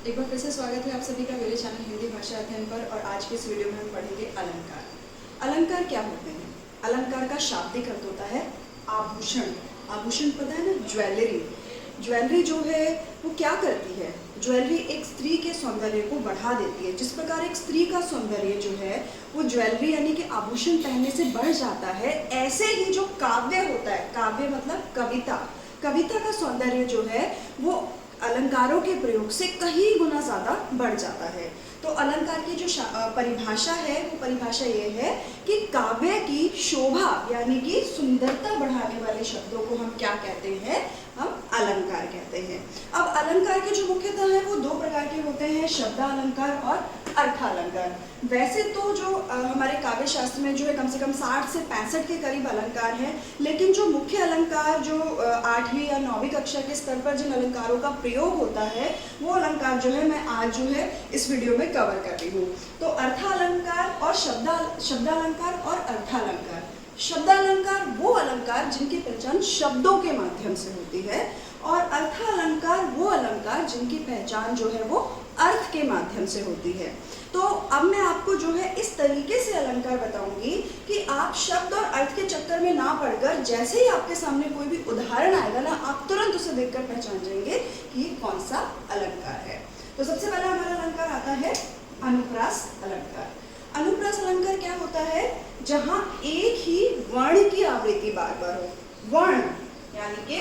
एक बार फिर से स्वागत है आप सभी का मेरे चैनल हिंदी भाषा अध्ययन पर। और आज के इस वीडियो में हम पढ़ेंगे अलंकार। अलंकार क्या होते हैं? अलंकार का शाब्दिक अर्थ होता है आभूषण। आभूषण पता है ना, ज्वेलरी। ज्वेलरी जो है वो क्या करती है? ज्वेलरी एक स्त्री के सौंदर्य को बढ़ा देती है। जिस प्रकार एक स्त्री का सौंदर्य जो है वो ज्वेलरी यानी कि आभूषण पहनने से बढ़ जाता है, ऐसे ही जो काव्य होता है, काव्य मतलब कविता, कविता का सौंदर्य जो है वो अलंकारों के प्रयोग से कहीं गुना ज़्यादा बढ़ जाता है। तो अलंकार की जो परिभाषा है वो परिभाषा ये है कि काव्य की शोभा यानी कि सुंदरता बढ़ाने वाले शब्दों को हम क्या कहते हैं? हम अलंकार कहते हैं। अब अलंकार के जो मुख्यतः है वो दो प्रकार के होते हैं, शब्दालंकार और अर्थालंकार। वैसे तो जो हमारे काव्य शास्त्र में जो है कम से कम 60 से 65 के करीब अलंकार हैं, लेकिन जो मुख्य अलंकार जो 8वीं या 9वीं कक्षा के स्तर पर जिन अलंकारों का प्रयोग होता है वो अलंकार जो है मैं आज जो है इस वीडियो में कवर कर रही हूँ। तो अर्थालंकार और शब्दालंकार और अर्थालंकार। शब्दालंकार वो अलंकार जिनकी पहचान शब्दों के माध्यम से होती है, और अर्थालंकार वो अलंकार जिनकी पहचान जो है वो अर्थ के माध्यम से होती है। तो अब मैं आपको जो है इस तरीके से अलंकार बताऊंगी कि आप शब्द और अर्थ के चक्कर में ना पड़कर जैसे ही आपके सामने कोई भी उदाहरण आएगा ना, आप तुरंत उसे देखकर पहचान जाएंगे कि ये कौन सा अलंकार है। तो सबसे पहला हमारा अलंकार आता है अनुप्रास अलंकार। अनुप्रास अलंकार क्या होता है? जहां एक ही वर्ण की आवृत्ति बार बार हो। वर्ण यानी कि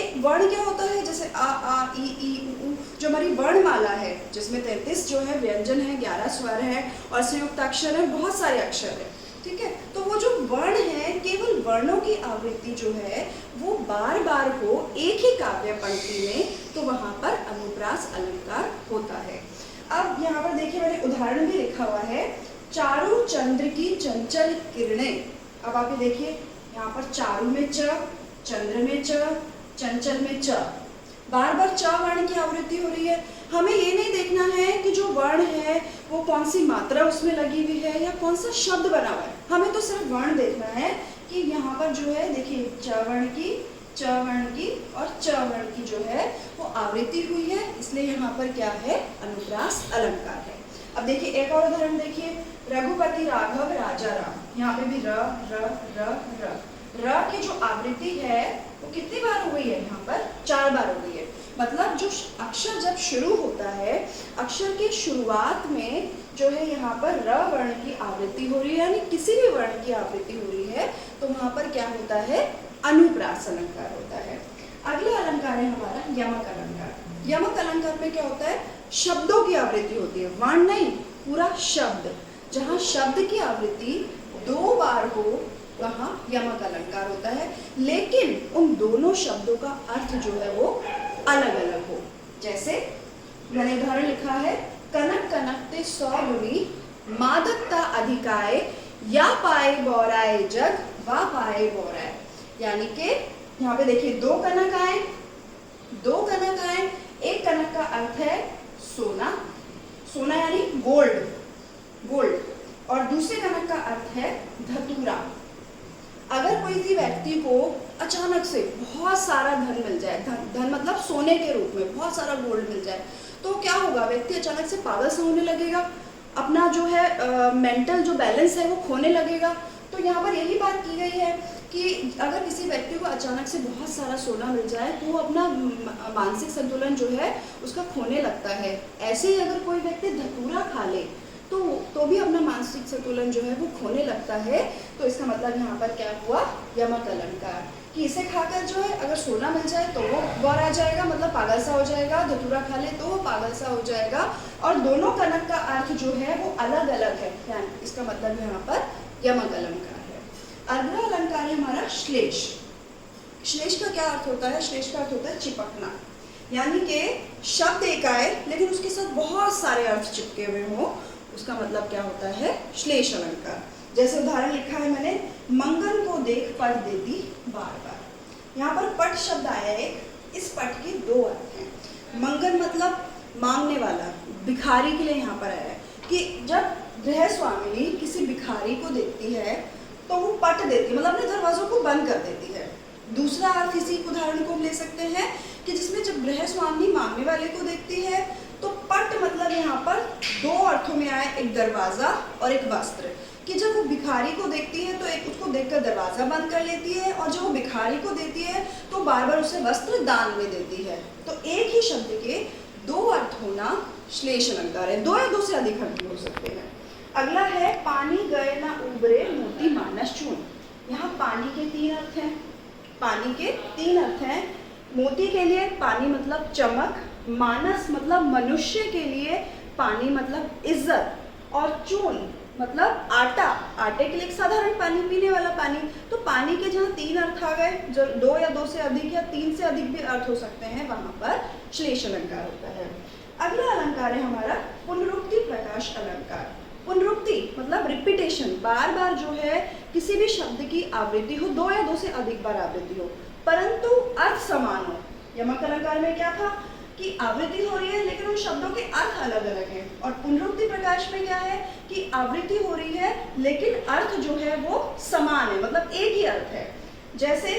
एक वर्ण क्या होता है, जैसे आ ई उ, जो हमारी वर्णमाला है जिसमें 33 जो है व्यंजन है, 11 स्वर है और संयुक्त अक्षर है, बहुत सारे अक्षर है, ठीक है। तो वो जो वर्ण है, केवल वर्णों की आवृत्ति जो है वो बार बार हो एक ही काव्य पंक्ति में, तो वहां पर अनुप्रास अलंकार होता है। अब यहाँ पर देखिए मैंने उदाहरण भी लिखा हुआ है, चारु चंद्र की चंचल किरणें। अब आप ये देखिए यहाँ पर चारु में च, चंद्र में च, चंचल में च, बार बार च वर्ण की आवृत्ति हो रही है। हमें ये नहीं देखना है कि जो वर्ण है वो कौन सी मात्रा उसमें लगी हुई है या कौन सा शब्द बना हुआ है, हमें तो सिर्फ वर्ण देखना है कि यहाँ पर जो है देखिए च वर्ण की और च वर्ण की जो है वो आवृत्ति हुई है, इसलिए यहाँ पर क्या है? अनुप्रास अलंकार है। अब देखिए एक और उदाहरण देखिए, रघुपति राघव राजा राम। यहाँ पे भी र र र र र की जो आवृत्ति है वो कितनी बार हो गई है? यहाँ पर 4 बार हो गई है। मतलब जो अक्षर जब शुरू होता है, अक्षर की शुरुआत में जो है यहाँ पर र वर्ण की आवृत्ति हो रही है, यानी किसी भी वर्ण की आवृत्ति हो रही है, तो वहां पर क्या होता है? अनुप्रास अलंकार होता है। अगला अलंकार है हमारा यमक अलंकार। यमक अलंकार में क्या होता है? शब्दों की आवृत्ति होती है, वर्ण नहीं, पूरा शब्द। जहाँ शब्द की आवृत्ति 2 बार हो वहाँ यमक अलंकार होता है, लेकिन उन दोनों शब्दों का अर्थ जो है वो अलग अलग हो। जैसे मैंने उदाहरण लिखा है, कनक कनकते 100 गुणी, मादकता अधिकाय, या पाए बौराए जग, वा पाए बौराए। यानी कि यहाँ पे देखिए 2 कनक आए, एक कनक का अर्थ है सोना, सोना यानी गोल्ड, और दूसरे कनक का अर्थ है धतूरा। अगर कोई व्यक्ति को अचानक से बहुत सारा धन मिल जाए, धन मतलब सोने के रूप में बहुत सारा गोल्ड मिल जाए, तो क्या होगा? व्यक्ति अचानक से पागल सा होने लगेगा, अपना जो है मेंटल जो बैलेंस है वो खोने लगेगा। तो यहाँ पर यही बात की गई है कि अगर किसी व्यक्ति को अचानक से बहुत सारा सोना मिल जाए तो वो अपना मानसिक संतुलन जो है उसका खोने लगता है। ऐसे ही अगर कोई व्यक्ति धतूरा खा ले तो भी अपना मानसिक संतुलन जो है वो खोने लगता है। तो इसका मतलब यहाँ पर क्या हुआ? यमक अलंकार, कि इसे खाकर जो है अगर सोना मिल जाए तो वो गौर आ जाएगा, मतलब पागल सा हो जाएगा, धतूरा खा ले तो वो पागल सा हो जाएगा, और दोनों कनक का अर्थ जो है वो अलग अलग है, इसका मतलब यहाँ पर यमक अलंकार है। अगला अलंकार है हमारा श्लेष। श्लेष का क्या अर्थ होता है? श्लेष का अर्थ होता है चिपकना, यानी कि शब्द एक आए लेकिन उसके साथ बहुत सारे अर्थ चिपके हुए हों, उसका मतलब क्या होता है? श्लेष अलंकार। जैसे उदाहरण लिखा है मैंने, मंगल को देख पट देती बार बार। यहाँ पर पट शब्द आया है, इस पट के 2 अर्थ हैं। मंगल मतलब मांगने वाला, भिखारी के लिए यहाँ पर आया है कि जब गृह स्वामिनी किसी भिखारी को देखती है तो वो पट देती है, मतलब अपने दरवाजों को बंद कर देती है। दूसरा अर्थ इसी उदाहरण को हम ले सकते हैं कि जिसमें जब गृह स्वामिनी मांगने वाले को देखती है तो पट है एक दरवाजा और एक वस्त्र, कि जब वो भिखारी को देखती है तो एक उसको देखकर दरवाजा बंद कर लेती है, और जब वो भिखारी को देती है तो बार बार उसे वस्त्र दान में देती है। तो एक ही शब्द के दो अर्थ होना श्लेष अलंकार है। दो या दो से अधिक अर्थ हो सकते हैं। अगला है पानी गए ना उबरे मोती मानस चून। यहाँ पानी के तीन अर्थ हैं। पानी के तीन अर्थ हैं। मोती के लिए पानी मतलब चमक, मानस मतलब मनुष्य के लिए पानी मतलब इज्जत, और चून मतलब आटा, आटे के लिए एक साधारण पानी, पीने वाला पानी। तो पानी के जहाँ तीन अर्थ आ गए, जो दो या दो से अधिक या तीन से अधिक भी अर्थ हो सकते हैं, वहाँ पर श्लेष अलंकार होता है। अगला अलंकार है हमारा पुनरुक्ति प्रकाश अलंकार। पुनरुक्ति मतलब रिपीटेशन, बार बार जो है किसी भी शब्द की आवृत्ति हो, दो या दो से अधिक बार आवृत्ति हो, परंतु अर्थ समान हो। यमक अलंकार में क्या था कि आवृत्ति हो रही है लेकिन उन शब्दों के अर्थ अलग अलग हैं, और पुनरुक्ति प्रकाश में क्या है कि आवृत्ति हो रही है लेकिन अर्थ जो है वो समान है, मतलब एक ही अर्थ है। जैसे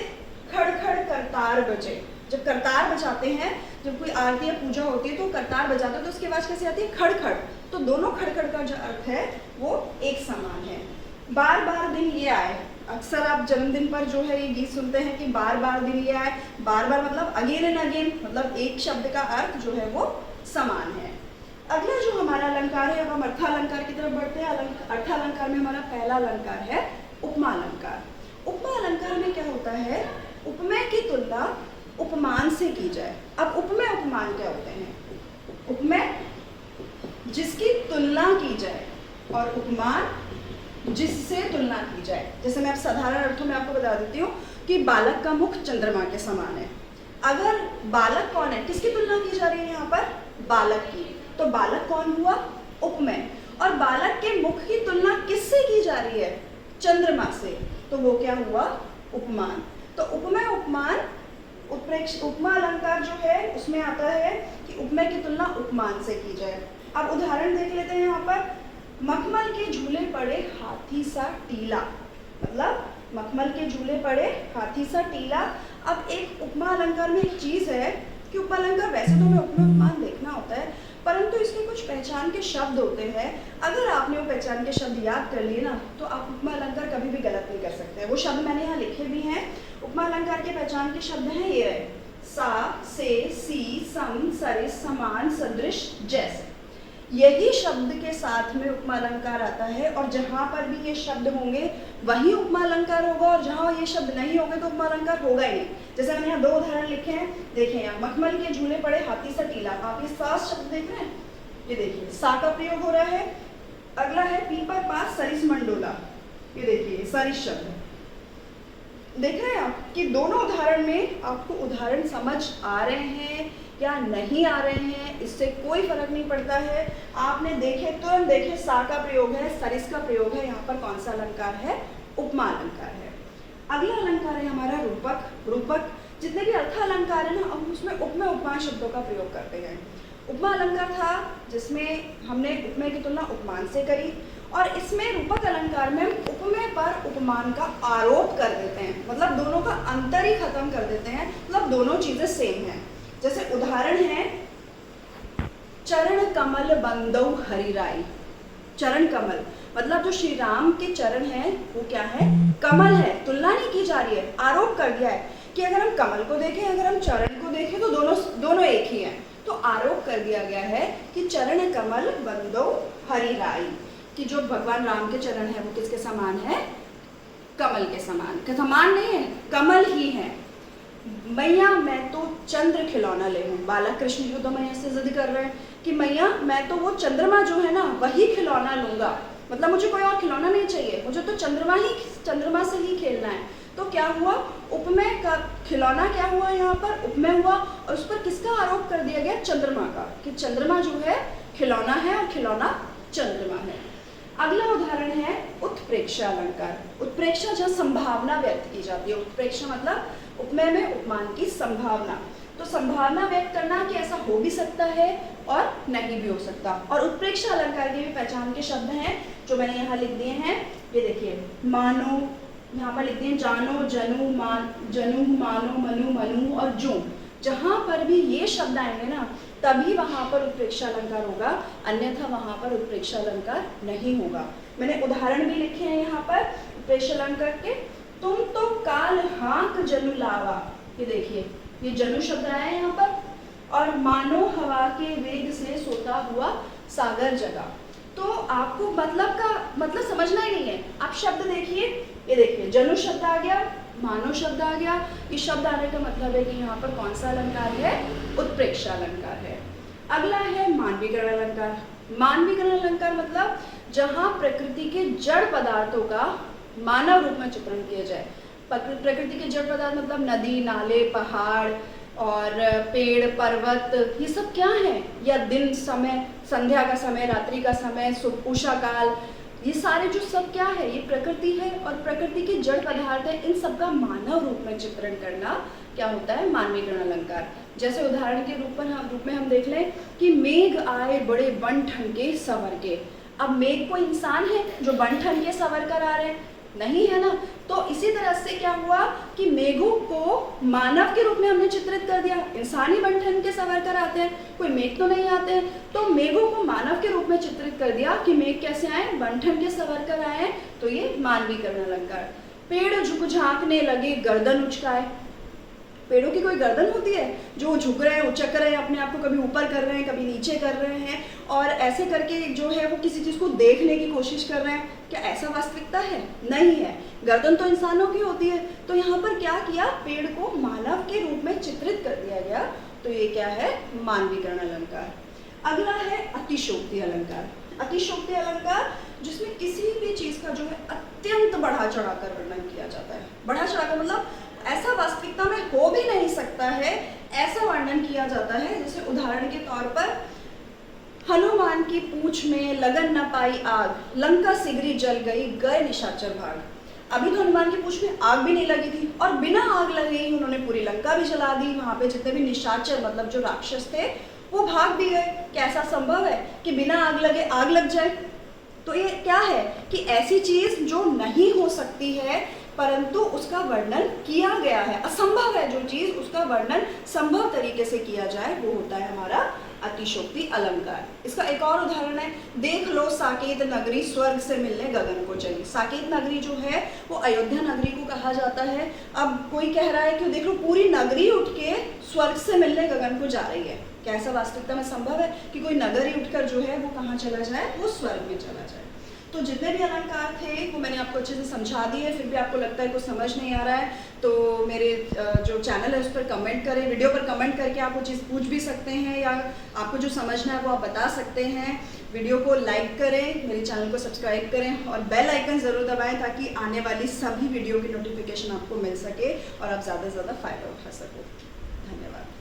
खड़ खड़ करतार बजे, जब करतार बजाते हैं, जब कोई आरती या पूजा होती है तो करतार बजाते हैं तो उसकी आवाज कैसे आती है, खड़ खड़। तो दोनों खड़ खड़ का जो अर्थ है वो एक समान है। बार बार दिन ये आए, अक्सर आप जन्मदिन पर जो है ये गीत सुनते हैं कि बार बार दिन ये आए। बार बार मतलब अगेन एंड अगेन, मतलब एक शब्द का अर्थ जो है वो समान है। अगला जो हमारा अलंकार है, अब हम अर्थालंकार की तरफ बढ़ते हैं। अर्थालंकार में हमारा पहला अलंकार है उपमा अलंकार। उपमा अलंकार में क्या होता है, उपमेय की तुलना उपमान से की जाए। अब उपमेय उपमान क्या होते हैं, उपमेय जिसकी तुलना की जाए और उपमान जिससे तुलना की जाए। जैसे मैं आप साधारण अर्थों में आपको बता देती हूँ कि बालक का मुख चंद्रमा के समान है। अगर बालक कौन है, किसकी तुलना की जा रही है यहाँ पर, बालक की, तो बालक कौन हुआ, उपमेय। और बालक के मुख की तुलना किससे की जा रही है, चंद्रमा से, तो वो क्या हुआ, उपमान। तो उपमेय उपमान उत्प्रेक्ष उपमा अलंकार जो है उसमें आता है कि उपमेय की तुलना उपमान से की जाए। अब उदाहरण देख लेते हैं यहाँ पर, मखमल के झूले पड़े हाथी सा टीला, मतलब मखमल के झूले पड़े हाथी सा टीला। अब एक उपमा अलंकार में एक चीज है कि उपमा अलंकार वैसे तो हमें उपमा उपमान देखना होता है, परंतु इसमें कुछ पहचान के शब्द होते हैं। अगर आपने वो पहचान के शब्द याद कर लिए ना तो आप उपमा अलंकार कभी भी गलत नहीं कर सकते। वो शब्द मैंने यहाँ लिखे भी हैं। उपमा अलंकार के पहचान के शब्द हैं ये है, सा, से, सी, सम, सरिस, समान, सदृश, जैसे। यही शब्द के साथ में उपमा अलंकार आता है, और जहाँ पर भी ये शब्द होंगे वही उपमा अलंकार होगा, और जहाँ ये शब्द नहीं होंगे तो उपमा अलंकार होगा ही नहीं। जैसे मैंने यहाँ दो उदाहरण लिखे हैं, देखिए यहाँ मखमल के झूले पड़े हाथी सा टीला, आप ये सा शब्द देख रहे हैं, ये देखिए सा का प्रयोग हो रहा है। अगला है पीपर पास सरिस मंडोला, ये देखिए सरिस शब्द देख रहे हैं आप कि दोनों उदाहरण में आपको उदाहरण समझ आ रहे हैं या नहीं आ रहे हैं, इससे कोई फर्क नहीं पड़ता है। आपने देखे तुरंत देखे सा का प्रयोग है, सरिस का प्रयोग है, यहाँ पर कौन सा अलंकार है, उपमा अलंकार है। अगला अलंकार है हमारा रूपक। रूपक जितने भी अर्थ अलंकार है ना, हम उसमें उपमेय उपमान शब्दों का प्रयोग करते हैं। उपमा अलंकार था जिसमें हमने उपमेय की तुलना उपमान से करी, और इसमें रूपक अलंकार में हम उपमेय पर उपमान का आरोप कर देते हैं, मतलब दोनों का अंतर ही खत्म कर देते हैं, मतलब दोनों चीजें सेम हैं। जैसे उदाहरण है, चरण कमल बंदौ हरिराई। चरण कमल मतलब जो श्री राम के चरण हैं वो क्या है, कमल है। तुलना नहीं की जा रही है, आरोप कर दिया है कि अगर हम कमल को देखें, अगर हम चरण को देखें तो दोनों एक ही हैं। तो आरोप कर दिया गया है कि चरण कमल बंदौ हरिराई, कि जो भगवान राम के चरण है वो किसके समान है, कमल के समान। के समान नहीं है, कमल ही है। मैया मैं तो चंद्र खिलौना ले हूँ, बालक कृष्ण जी तो मैया से जिद कर रहे हैं कि मैया मैं तो वो चंद्रमा जो है ना वही खिलौना लूंगा, मतलब मुझे कोई और खिलौना नहीं चाहिए, मुझे तो चंद्रमा से ही खेलना है। तो क्या हुआ, उपमेय का खिलौना क्या हुआ, यहाँ पर उपमेय हुआ, और उस पर किसका आरोप कर दिया गया, चंद्रमा का, कि चंद्रमा जो है खिलौना है और खिलौना चंद्रमा है। अगला उदाहरण है उत्प्रेक्षा अलंकार। उत्प्रेक्षा जहाँ संभावना व्यक्त की जाती है, उत्प्रेक्षा मतलब उपमेय में उपमान की संभावना। तो संभावना व्यक्त करना कि ऐसा हो भी सकता है और नहीं भी हो सकता। और उत्प्रेक्षा अलंकार के भी पहचान के शब्द हैं जो मैंने यहाँ लिख दिए हैं, ये देखिए, मानो, यहाँ पर लिख दिए जानो, जनू, मान, जनू, मानो, मनु, मनु और जो। जहाँ पर भी ये शब्द आएंगे ना तभी वहाँ पर उत्प्रेक्षा अलंकार होगा, अन्यथा वहाँ पर उत्प्रेक्षा अलंकार नहीं होगा। मैंने उदाहरण भी लिखे हैं यहाँ पर उत्प्रेक्षा अलंकार के। तुम तो काल हाँक जनु लावा, ये देखिए ये जनु शब्द आया है यहाँ पर, और मानो हवा के वेग से सोता हुआ सागर जगा। तो आपको मतलब समझना ही नहीं है, आप शब्द देखिए, ये देखिए जनु शब्द आ गया, मानो शब्द आ गया। इस शब्द आने का मतलब है कि यहाँ पर कौन सा अलंकार है, उत्प्रेक्षा अलंकार है। अगला है मानवीकरण अलंकार। मानवीकरण अलंकार मतलब जहाँ प्रकृति के जड़ पदार्थों का मानव रूप में चित्रण किया जाए। प्रकृति के जड़ पदार्थ मतलब नदी, नाले, पहाड़ और पेड़, पर्वत, ये सब क्या है, या दिन, समय, संध्या का समय, रात्रि का समय, उषा काल, ये सारे जो सब क्या है, ये प्रकृति है और प्रकृति के जड़ पदार्थ है। इन सब का मानव रूप में चित्रण करना क्या होता है, मानवीकरण अलंकार। जैसे उदाहरण के रूप में हम देख लें कि मेघ आए बड़े बन ठन के सवर के। अब मेघ कोई इंसान है जो बन ठन के सवर कर आ रहे हैं, नहीं है ना। तो इसी तरह से क्या हुआ कि मेघों को मानव के रूप में हमने चित्रित कर दिया। इंसान ही बन ठन के सवर कर आते हैं, कोई मेघ तो नहीं आते हैं, तो मेघों को मानव के रूप में चित्रित कर दिया कि मेघ कैसे आए, बन ठन के सवर कर आए, तो ये मानवीकरण अलंकार। पेड़ झुक झांकने लगे गर्दन उचकाए। पेड़ों की कोई गर्दन होती है जो झुक रहे हैं, उचक रहे हैं, अपने आप को कभी ऊपर कर रहे हैं, कभी नीचे कर रहे हैं, और ऐसे करके जो है वो किसी चीज़ को देखने की कोशिश कर रहे हैं। क्या ऐसा वास्तविकता है? नहीं है। गर्दन तो इंसानों की होती है। तो यहाँ पर क्या किया, पेड़ को मानव के रूप में चित्रित कर दिया गया, तो ये क्या है, मानवीकरण अलंकार। अगला है अतिशोक्ति अलंकार। अतिशोक्ति अलंकार जिसमें किसी भी चीज़ का जो है अत्यंत बढ़ा चढ़ाकर वर्णन किया जाता है। बढ़ा चढ़ाकर मतलब ऐसा वास्तविकता में हो भी नहीं सकता है, ऐसा वर्णन किया जाता है। जैसे उदाहरण के तौर पर, हनुमान की पूंछ में लगन न पाई आग, लंका सिगरी जल गई, गए निशाचर भाग। अभी तो हनुमान की पूंछ में आग भी नहीं लगी थी और बिना आग लगे ही उन्होंने पूरी लंका भी जला दी। वहां पे जितने भी निशाचर मतलब जो राक्षस थे वो भाग भी गए। कैसा संभव है कि बिना आग लगे आग लग जाए? तो ये क्या है कि ऐसी चीज जो नहीं हो सकती है परंतु उसका वर्णन किया गया है, असंभव है जो चीज, उसका वर्णन संभव तरीके से किया जाए, वो होता है हमारा अतिशोक्ति अलंकार। इसका एक और उदाहरण है, देख लो साकेत नगरी स्वर्ग से मिलने गगन को चली। साकेत नगरी जो है वो अयोध्या नगरी को कहा जाता है। अब कोई कह रहा है कि देख लो पूरी नगरी उठ के स्वर्ग से मिलने गगन को जा रही है। क्या ऐसा वास्तविकता में संभव है कि कोई नगर ही उठकर जो है वो कहाँ चला जाए, वो स्वर्ग में चला जाए? तो जितने भी अलंकार थे वो मैंने आपको अच्छे से समझा दिए। फिर भी आपको लगता है कुछ समझ नहीं आ रहा है तो मेरे जो चैनल है उस पर कमेंट करें, वीडियो पर कमेंट करके आप वो चीज़ पूछ भी सकते हैं या आपको जो समझना है वो आप बता सकते हैं। वीडियो को लाइक करें, मेरे चैनल को सब्सक्राइब करें और बेल आइकन ज़रूर दबाएं ताकि आने वाली सभी वीडियो की नोटिफिकेशन आपको मिल सके और आप ज़्यादा से ज़्यादा फ़ायदा उठा सको। धन्यवाद।